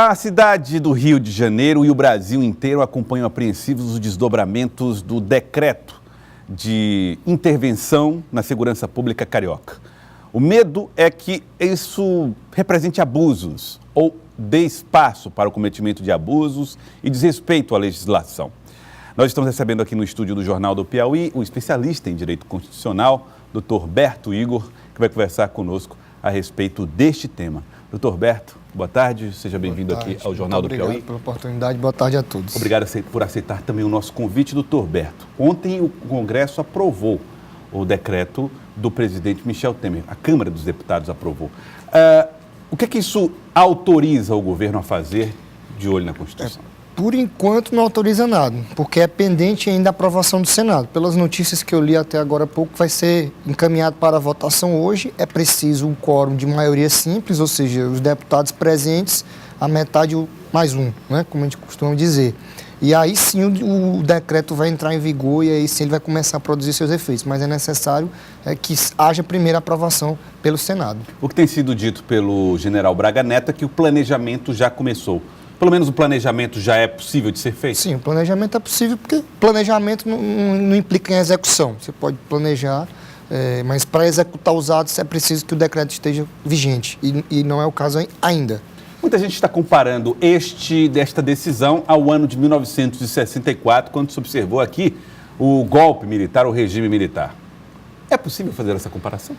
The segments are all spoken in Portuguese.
A cidade do Rio de Janeiro e o Brasil inteiro acompanham apreensivos os desdobramentos do decreto de intervenção na segurança pública carioca. O medo é que isso represente abusos ou dê espaço para o cometimento de abusos e desrespeito à legislação. Nós estamos recebendo aqui no estúdio do Jornal do Piauí o especialista em direito constitucional, Dr. Berto Igor, que vai conversar conosco a respeito deste tema. Dr. Berto, boa tarde, seja bem-vindo aqui ao Jornal do Piauí. Obrigado pela oportunidade, boa tarde a todos. Obrigado por aceitar também o nosso convite, Dr. Berto. Ontem o Congresso aprovou o decreto do presidente Michel Temer, a Câmara dos Deputados aprovou. O que é que isso autoriza o governo a fazer de olho na Constituição? Por enquanto não autoriza nada, porque é pendente ainda a aprovação do Senado. Pelas notícias que eu li até agora há pouco, vai ser encaminhado para a votação hoje. É preciso um quórum de maioria simples, ou seja, os deputados presentes, a metade mais um, né, como a gente costuma dizer. E aí sim o decreto vai entrar em vigor e aí sim ele vai começar a produzir seus efeitos. Mas é necessário que haja primeira aprovação pelo Senado. O que tem sido dito pelo general Braga Neto é que o planejamento já começou. Pelo menos o planejamento já é possível de ser feito? Sim, o planejamento é possível porque planejamento não implica em execução. Você pode planejar, mas para executar os atos é preciso que o decreto esteja vigente e não é o caso ainda. Muita gente está comparando desta decisão ao ano de 1964, quando se observou aqui o golpe militar, o regime militar. É possível fazer essa comparação?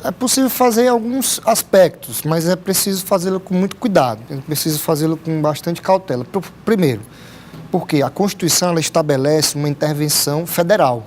É possível fazer em alguns aspectos, mas é preciso fazê-lo com muito cuidado, é preciso fazê-lo com bastante cautela. Primeiro, porque a Constituição ela estabelece uma intervenção federal.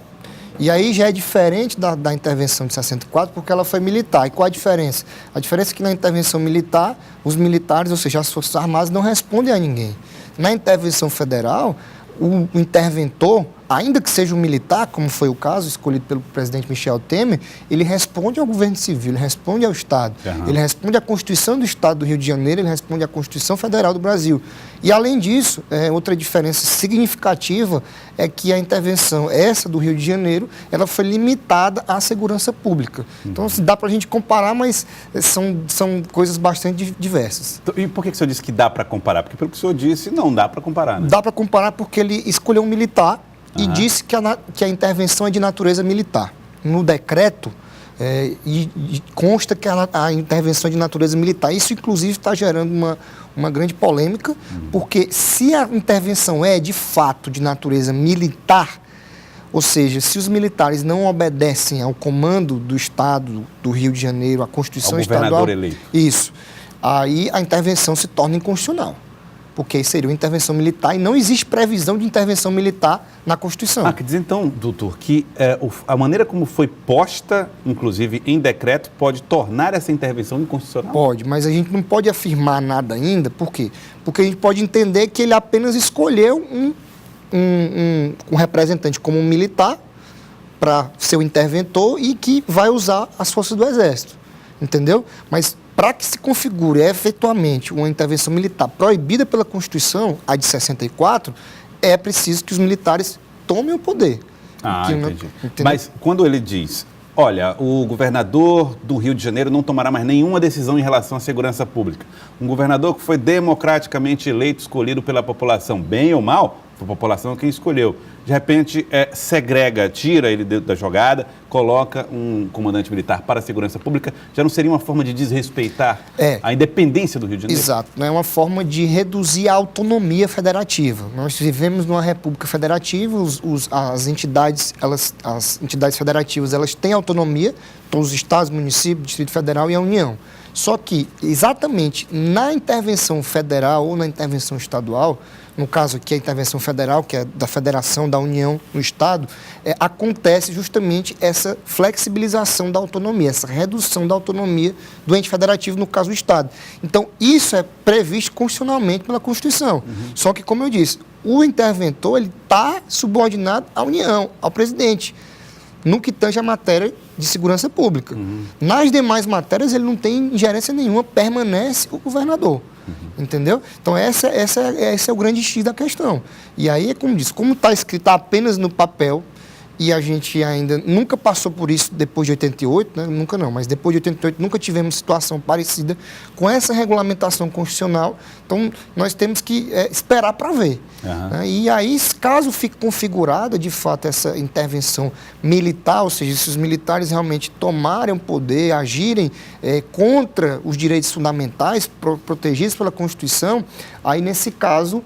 E aí já é diferente da intervenção de 64, porque ela foi militar. E qual a diferença? A diferença é que na intervenção militar, os militares, ou seja, as Forças Armadas, não respondem a ninguém. Na intervenção federal, o interventor, ainda que seja um militar, como foi o caso escolhido pelo presidente Michel Temer, ele responde ao governo civil, ele responde ao Estado, ele responde à Constituição do Estado do Rio de Janeiro, ele responde à Constituição Federal do Brasil. E, além disso, outra diferença significativa é que a intervenção, essa do Rio de Janeiro, ela foi limitada à segurança pública. Então, dá para a gente comparar, mas são coisas bastante diversas. E por que o senhor disse que dá para comparar? Porque, pelo que o senhor disse, não dá para comparar, né? Dá para comparar porque ele escolheu um militar e disse que a intervenção é de natureza militar. No decreto, consta que a intervenção é de natureza militar. Isso, inclusive, está gerando uma grande polêmica, porque se a intervenção é, de fato, de natureza militar, ou seja, se os militares não obedecem ao comando do Estado do Rio de Janeiro, à Constituição estadual... Ao governador eleito. Isso. Aí a intervenção se torna inconstitucional, porque aí seria uma intervenção militar e não existe previsão de intervenção militar na Constituição. Quer dizer, então, doutor, que a maneira como foi posta, inclusive em decreto, pode tornar essa intervenção inconstitucional? Pode, mas a gente não pode afirmar nada ainda. Por quê? Porque a gente pode entender que ele apenas escolheu um representante como um militar para ser o interventor e que vai usar as forças do Exército. Entendeu? Mas para que se configure efetuamente uma intervenção militar proibida pela Constituição, a de 64, é preciso que os militares tomem o poder. Entendi. Mas quando ele diz, olha, o governador do Rio de Janeiro não tomará mais nenhuma decisão em relação à segurança pública. Um governador que foi democraticamente eleito, escolhido pela população, bem ou mal, a população é quem escolheu. De repente, segrega, tira ele da jogada, coloca um comandante militar para a segurança pública. Já não seria uma forma de desrespeitar a independência do Rio de Janeiro? Exato. É uma forma de reduzir a autonomia federativa. Nós vivemos numa república federativa, as entidades federativas elas têm autonomia, todos os estados, municípios, Distrito Federal e a União. Só que, exatamente na intervenção federal ou na intervenção estadual, no caso aqui a intervenção federal, que é da federação, da União no Estado, acontece justamente essa flexibilização da autonomia, essa redução da autonomia do ente federativo, no caso do Estado. Então, isso é previsto constitucionalmente pela Constituição. Só que, como eu disse, o interventor está subordinado à União, ao presidente, no que tange a matéria de segurança pública. Nas demais matérias, ele não tem ingerência nenhuma, permanece o governador. Entendeu? Então, esse é o grande X da questão. E aí, como disse, como está escrito apenas no papel, e a gente ainda nunca passou por isso depois de 88, né? Nunca não, mas depois de 88 nunca tivemos situação parecida com essa regulamentação constitucional, então nós temos que esperar para ver. Né? E aí, caso fique configurada de fato essa intervenção militar, ou seja, se os militares realmente tomarem o poder, agirem contra os direitos fundamentais protegidos pela Constituição, aí nesse caso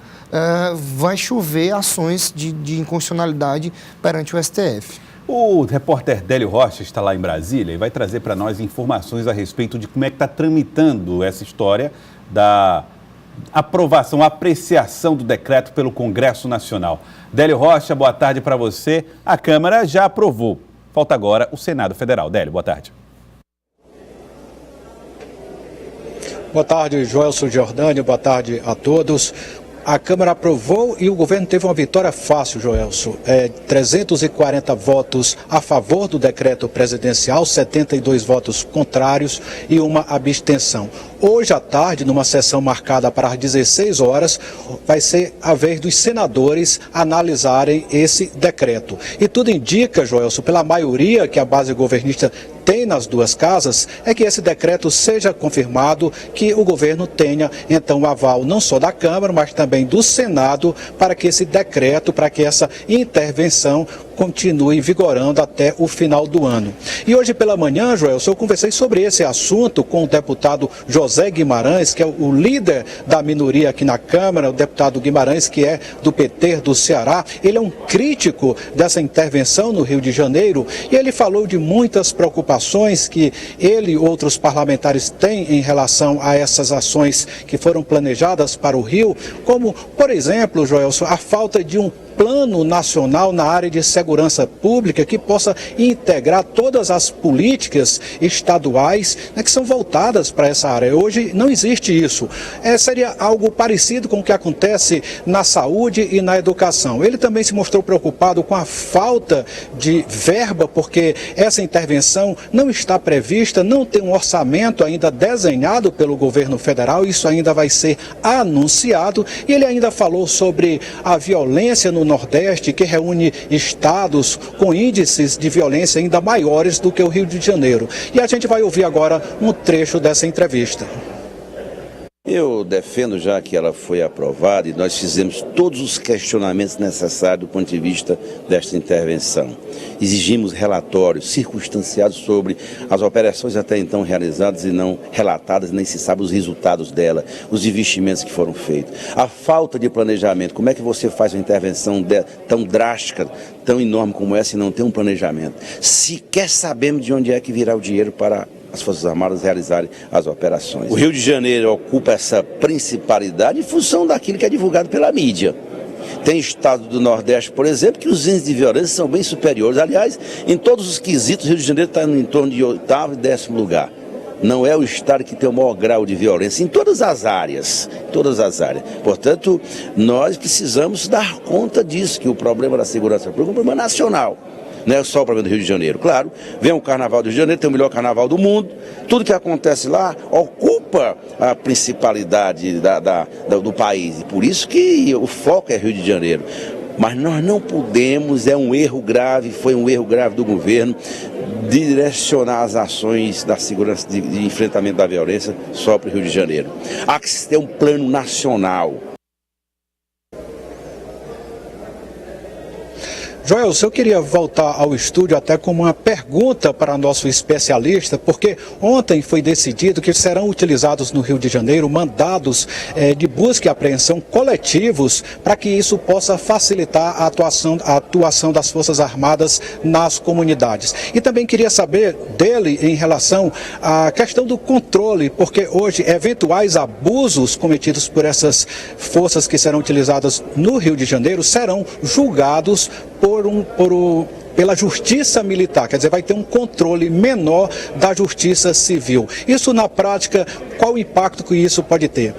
vai chover ações de inconstitucionalidade perante o STF. O repórter Délio Rocha está lá em Brasília e vai trazer para nós informações a respeito de como é que está tramitando essa história da aprovação, apreciação do decreto pelo Congresso Nacional. Délio Rocha, boa tarde para você. A Câmara já aprovou. Falta agora o Senado Federal. Délio, boa tarde. Boa tarde, Joelson Giordani, boa tarde a todos. A Câmara aprovou e o governo teve uma vitória fácil, Joelson. 340 votos a favor do decreto presidencial, 72 votos contrários e uma abstenção. Hoje à tarde, numa sessão marcada para as 16 horas, vai ser a vez dos senadores analisarem esse decreto. E tudo indica, Joelson, pela maioria que a base governista tem nas duas casas, é que esse decreto seja confirmado, que o governo tenha, então, o aval não só da Câmara, mas também do Senado, para que esse decreto, para que essa intervenção continue vigorando até o final do ano. E hoje pela manhã, Joelson, eu conversei sobre esse assunto com o deputado José Guimarães, que é o líder da minoria aqui na Câmara, o deputado Guimarães, que é do PT do Ceará. Ele é um crítico dessa intervenção no Rio de Janeiro e ele falou de muitas preocupações que ele e outros parlamentares têm em relação a essas ações que foram planejadas para o Rio, como, por exemplo, Joelson, a falta de um plano nacional na área de segurança pública que possa integrar todas as políticas estaduais, né, que são voltadas para essa área. Hoje não existe isso. Seria algo parecido com o que acontece na saúde e na educação. Ele também se mostrou preocupado com a falta de verba, porque essa intervenção não está prevista, não tem um orçamento ainda desenhado pelo governo federal, isso ainda vai ser anunciado. E ele ainda falou sobre a violência no Nordeste, que reúne estados com índices de violência ainda maiores do que o Rio de Janeiro. E a gente vai ouvir agora um trecho dessa entrevista. Eu defendo já que ela foi aprovada e nós fizemos todos os questionamentos necessários do ponto de vista desta intervenção. Exigimos relatórios circunstanciados sobre as operações até então realizadas e não relatadas, nem se sabe os resultados dela, os investimentos que foram feitos. A falta de planejamento, como é que você faz uma intervenção tão drástica, tão enorme como essa e não tem um planejamento? Sequer sabemos de onde é que virá o dinheiro para as Forças Armadas realizarem as operações. O Rio de Janeiro ocupa essa principalidade em função daquilo que é divulgado pela mídia. Tem estado do Nordeste, por exemplo, que os índices de violência são bem superiores. Aliás, em todos os quesitos, o Rio de Janeiro está em torno de 8º e 10º lugar. Não é o estado que tem o maior grau de violência em todas as áreas, Portanto, nós precisamos dar conta disso, que o problema da segurança pública é um problema nacional. Não é só o problema do Rio de Janeiro. Claro, vem o Carnaval do Rio de Janeiro, tem o melhor carnaval do mundo. Tudo que acontece lá ocupa a principalidade do país. E por isso que o foco é Rio de Janeiro. Mas nós não podemos, foi um erro grave do governo, direcionar as ações da segurança, de enfrentamento da violência só para o Rio de Janeiro. Há que ter um plano nacional. Joelson, eu queria voltar ao estúdio até com uma pergunta para nosso especialista, porque ontem foi decidido que serão utilizados no Rio de Janeiro mandados de busca e apreensão coletivos para que isso possa facilitar a atuação das Forças Armadas nas comunidades. E também queria saber dele em relação à questão do controle, porque hoje eventuais abusos cometidos por essas forças que serão utilizadas no Rio de Janeiro serão julgados pela justiça militar, quer dizer, vai ter um controle menor da justiça civil. Isso na prática, qual o impacto que isso pode ter?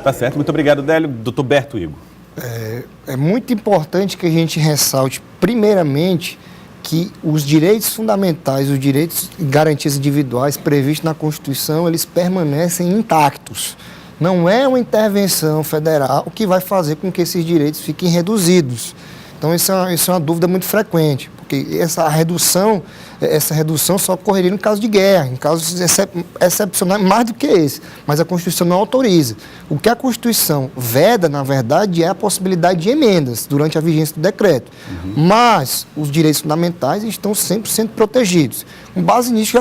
Tá certo, muito obrigado, Délio. Doutor Berto Igor. É muito importante que a gente ressalte, primeiramente, que os direitos fundamentais, os direitos e garantias individuais previstos na Constituição, eles permanecem intactos. Não é uma intervenção federal que vai fazer com que esses direitos fiquem reduzidos. Então, isso é uma dúvida muito frequente. porque essa redução só ocorreria no caso de guerra, em casos excepcionais, mais do que esse, mas a Constituição não autoriza. O que a Constituição veda, na verdade, é a possibilidade de emendas durante a vigência do decreto, mas os direitos fundamentais estão 100% protegidos. Com base nisso,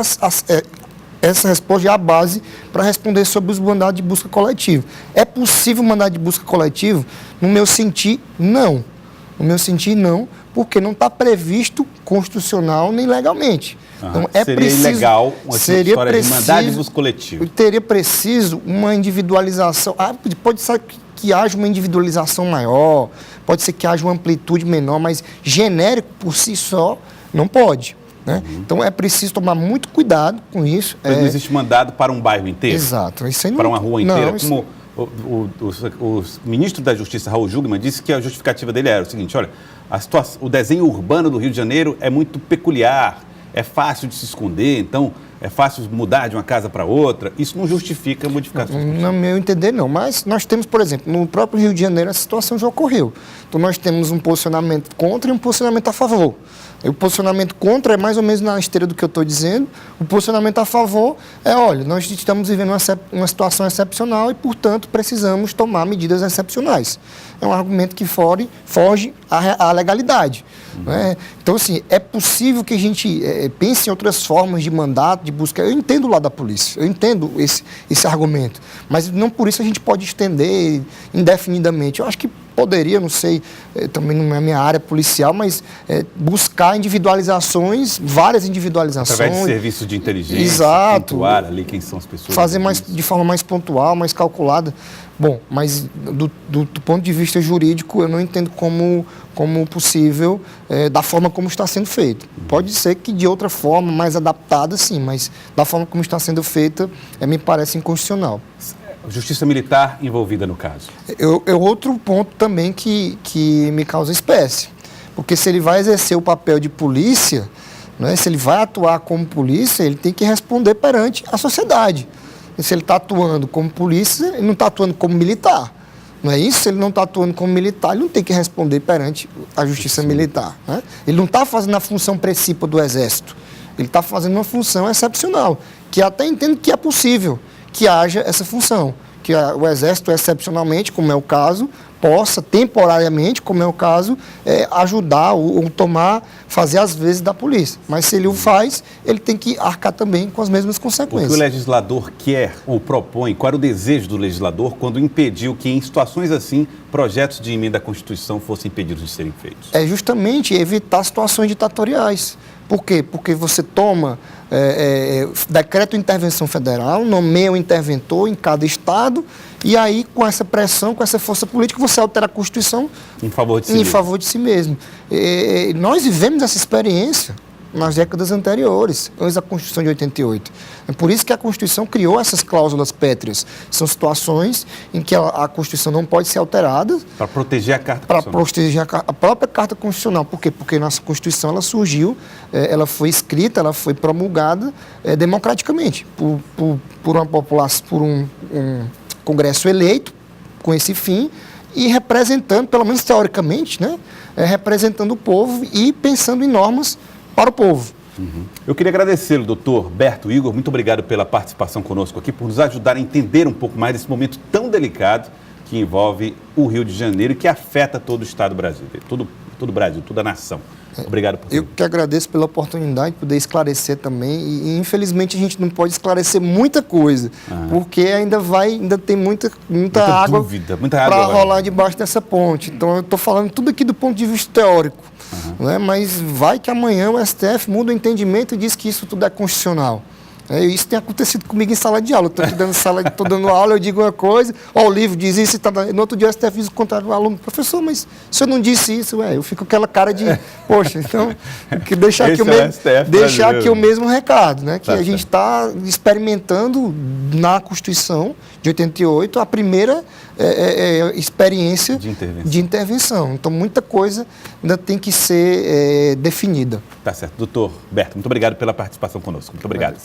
essa resposta é a base para responder sobre os mandados de busca coletivo. É possível mandado de busca coletivo? No meu sentir, não. No meu sentir, não, porque não está previsto constitucional nem legalmente. Então, seria ilegal uma história de mandado de busca coletivo. Teria preciso uma individualização. Pode ser que haja uma individualização maior, pode ser que haja uma amplitude menor, mas genérico por si só não pode. Né? Então é preciso tomar muito cuidado com isso. Mas não existe mandado para um bairro inteiro? Exato. Isso aí não, para uma rua inteira? Não, como o ministro da Justiça, Raul Jungmann, disse que a justificativa dele era o seguinte: olha, o desenho urbano do Rio de Janeiro é muito peculiar, é fácil de se esconder, então é fácil mudar de uma casa para outra. Isso não justifica a modificação. No meu entender, não. Mas nós temos, por exemplo, no próprio Rio de Janeiro, essa situação já ocorreu. Então nós temos um posicionamento contra e um posicionamento a favor. O posicionamento contra é mais ou menos na esteira do que eu estou dizendo. O posicionamento a favor é, olha, nós estamos vivendo uma situação excepcional e, portanto, precisamos tomar medidas excepcionais. É um argumento que foge à legalidade. Né? Então, assim, é possível que a gente pense em outras formas de mandato, de busca. Eu entendo o lado da polícia, eu entendo esse argumento, mas não por isso a gente pode estender indefinidamente. Eu acho que poderia, não sei, também não é a minha área policial, mas buscar individualizações, várias individualizações. Através de serviços de inteligência, exato, pontuar ali quem são as pessoas. Fazer de forma mais pontual, mais calculada. Bom, mas do ponto de vista jurídico, eu não entendo como possível, da forma como está sendo feito. Pode ser que de outra forma, mais adaptada, sim, mas da forma como está sendo feita, me parece inconstitucional. Justiça militar envolvida no caso? Outro ponto também que me causa espécie, porque se ele vai exercer o papel de polícia, né, se ele vai atuar como polícia, ele tem que responder perante a sociedade. E se ele está atuando como polícia, ele não está atuando como militar. Não é isso? Se ele não está atuando como militar, ele não tem que responder perante a justiça militar. Né? Ele não está fazendo a função principal do Exército. Ele está fazendo uma função excepcional, que até entendo que é possível que haja essa função, que o Exército, excepcionalmente, como é o caso, possa, temporariamente, como é o caso, ajudar ou fazer as vezes da polícia. Mas se ele o faz, ele tem que arcar também com as mesmas consequências. O que o legislador quer ou propõe, qual era o desejo do legislador quando impediu que, em situações assim, projetos de emenda à Constituição fossem impedidos de serem feitos? É justamente evitar situações ditatoriais. Por quê? Porque você toma decreto de intervenção federal, nomeia o interventor em cada estado, e aí, com essa pressão, com essa força política, você altera a Constituição em favor de si mesmo. Nós vivemos essa experiência nas décadas anteriores, antes da Constituição de 88. É por isso que a Constituição criou essas cláusulas pétreas. São situações em que a Constituição não pode ser alterada. Para proteger a Carta Constitucional. Para proteger a própria Carta Constitucional. Por quê? Porque nossa Constituição ela surgiu, ela foi escrita, ela foi promulgada democraticamente por uma população, por um Congresso eleito com esse fim e representando, pelo menos teoricamente, né, representando o povo e pensando em normas para o povo. Eu queria agradecê-lo, doutor Berto Igor, muito obrigado pela participação conosco aqui, por nos ajudar a entender um pouco mais desse momento tão delicado que envolve o Rio de Janeiro e que afeta todo o Estado brasileiro, todo o Brasil, toda a nação. Obrigado por tudo. Eu que agradeço pela oportunidade de poder esclarecer também e infelizmente a gente não pode esclarecer muita coisa, porque ainda tem muita água para rolar debaixo dessa ponte. Então eu estou falando tudo aqui do ponto de vista teórico, né? Mas vai que amanhã o STF muda o entendimento e diz que isso tudo é constitucional. Isso tem acontecido comigo em sala de aula. Estou dando aula, eu digo uma coisa, o livro diz isso, no outro dia o STF diz o contrário do aluno. Professor, mas o senhor não disse isso? Eu fico com aquela cara de, poxa, então, que deixar aqui o mesmo recado, né? Que a gente está experimentando na Constituição de 88 a primeira experiência de intervenção. Então, muita coisa ainda tem que ser definida. Tá certo. Doutor Berto, muito obrigado pela participação conosco. Muito obrigado.